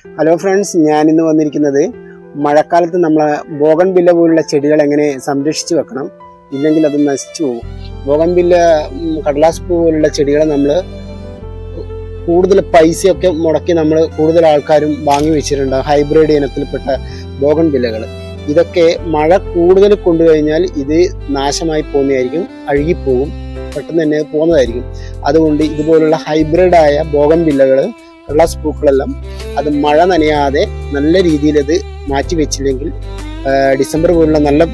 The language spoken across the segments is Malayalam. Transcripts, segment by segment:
ഹലോ ഫ്രണ്ട്സ്, ഞാനിന്ന് വന്നിരിക്കുന്നത് മഴക്കാലത്ത് നമ്മൾ ബോഗൺവില്ല പോലുള്ള ചെടികൾ എങ്ങനെ സംരക്ഷിച്ച് വെക്കണം, ഇല്ലെങ്കിൽ അത് നശിച്ചു പോകും. ബോഗൺവില്ല, കടലാസ് പൂ പോലുള്ള ചെടികളെ നമ്മൾ കൂടുതൽ പൈസയൊക്കെ മുടക്കി കൂടുതൽ ആൾക്കാരും വാങ്ങി വെച്ചിട്ടുണ്ട്. ഹൈബ്രിഡ് ഇനത്തിൽപ്പെട്ട ബോഗൺവില്ലകൾ ഇതൊക്കെ മഴ കൂടുതൽ കൊണ്ടുകഴിഞ്ഞാൽ ഇത് നാശമായി പോകുന്നതായിരിക്കും, അഴുകിപ്പോകും, പെട്ടെന്ന് തന്നെ പോകുന്നതായിരിക്കും. അതുകൊണ്ട് ഇതുപോലുള്ള ഹൈബ്രിഡായ ബോഗൺവില്ലകൾ, കടലാസ് പൂക്കളെല്ലാം അത് മഴ നനയാതെ നല്ല രീതിയിൽ അത് മാറ്റി വെച്ചില്ലെങ്കിൽ ഡിസംബർ പോലുള്ള നല്ല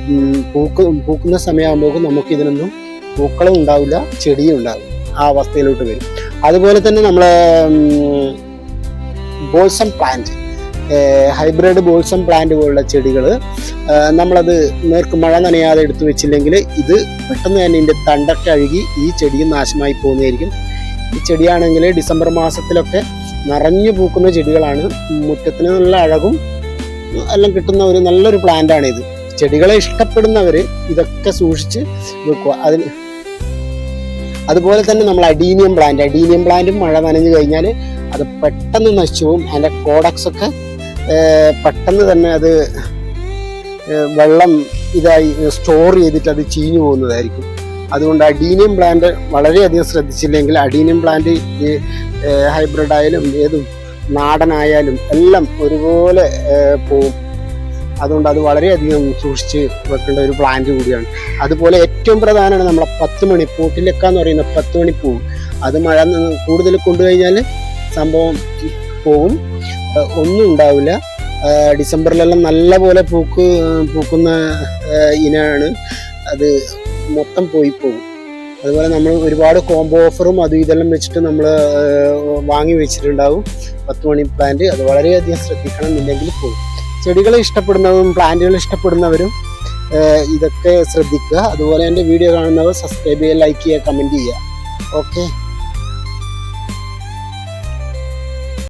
പൂക്കുന്ന സമയമാകുമ്പോൾ നമുക്ക് ഇതിനൊന്നും പൂക്കളും ഉണ്ടാവില്ല, ചെടിയും ഉണ്ടാവില്ല, ആ അവസ്ഥയിലോട്ട് വരും. അതുപോലെ തന്നെ നമ്മളെ balsam plant, hybrid balsam plant പോലുള്ള ചെടികൾ നമ്മളത് നേർക്ക് മഴ നനയാതെ എടുത്തു വെച്ചില്ലെങ്കിൽ ഇത് പെട്ടെന്ന് തന്നെ ഇതിൻ്റെ തണ്ടൊക്കെ അഴുകി ഈ ചെടിയും നാശമായി പോകുന്നതായിരിക്കും. ഈ ചെടിയാണെങ്കിൽ ഡിസംബർ മാസത്തിലൊക്കെ നിറഞ്ഞു പൂക്കുന്ന ചെടികളാണ്. മുറ്റത്തിന് നല്ല അഴകും എല്ലാം കിട്ടുന്ന ഒരു നല്ലൊരു പ്ലാന്റാണ് ഇത്. ചെടികളെ ഇഷ്ടപ്പെടുന്നവർ ഇതൊക്കെ സൂക്ഷിച്ച് വെക്കുക. അതുപോലെ തന്നെ നമ്മൾ അഡീനിയം പ്ലാന്റും മഴ നനഞ്ഞു കഴിഞ്ഞാൽ അത് പെട്ടെന്ന് നശിച്ചു പോകും. അതിൻ്റെ കോഡക്സ് ഒക്കെ പെട്ടെന്ന് തന്നെ അത് വെള്ളം ഇതായി സ്റ്റോർ ചെയ്തിട്ട് അത് ചീഞ്ഞു പോകുന്നതായിരിക്കും. അതുകൊണ്ട് അഡീനിയം പ്ലാന്റ് വളരെയധികം ശ്രദ്ധിച്ചില്ലെങ്കിൽ അഡീനിയം പ്ലാന്റ് ഈ ഹൈബ്രിഡ് ആയാലും ഏതും നാടനായാലും എല്ലാം ഒരുപോലെ പോവും. അതുകൊണ്ട് അത് വളരെയധികം സൂക്ഷിച്ച് വെക്കേണ്ട ഒരു പ്ലാന്റ് കൂടിയാണ്. അതുപോലെ ഏറ്റവും പ്രധാനമാണ് നമ്മളെ 10 മണി പൂട്ടിലെക്ക എന്ന് പറയുന്ന 10 മണി പൂവ്. അത് മഴ കൂടുതൽ കൊണ്ടുകഴിഞ്ഞാൽ സംഭവം പോകും, ഒന്നും ഉണ്ടാവില്ല. ഡിസംബറിലെല്ലാം നല്ല പോലെ പൂക്കുന്ന ഇനമാണ്, അത് മൊത്തം പോയി പോകും. അതുപോലെ നമ്മൾ ഒരുപാട് കോംബോ ഓഫറും അതും ഇതെല്ലാം വെച്ചിട്ട് നമ്മൾ വാങ്ങി വെച്ചിട്ടുണ്ടാവും 10 മണി പ്ലാന്റ്. അത് വളരെയധികം ശ്രദ്ധിക്കണം, ഇല്ലെങ്കിൽ പോകും. ചെടികളെ ഇഷ്ടപ്പെടുന്നവരും പ്ലാന്റുകൾ ഇഷ്ടപ്പെടുന്നവരും ഇതൊക്കെ ശ്രദ്ധിക്കുക. അതുപോലെ എൻ്റെ വീഡിയോ കാണുന്നവർ സബ്സ്ക്രൈബ് ചെയ്യുക, ലൈക്ക് ചെയ്യുക, കമൻറ്റ് ചെയ്യുക. ഓക്കെ.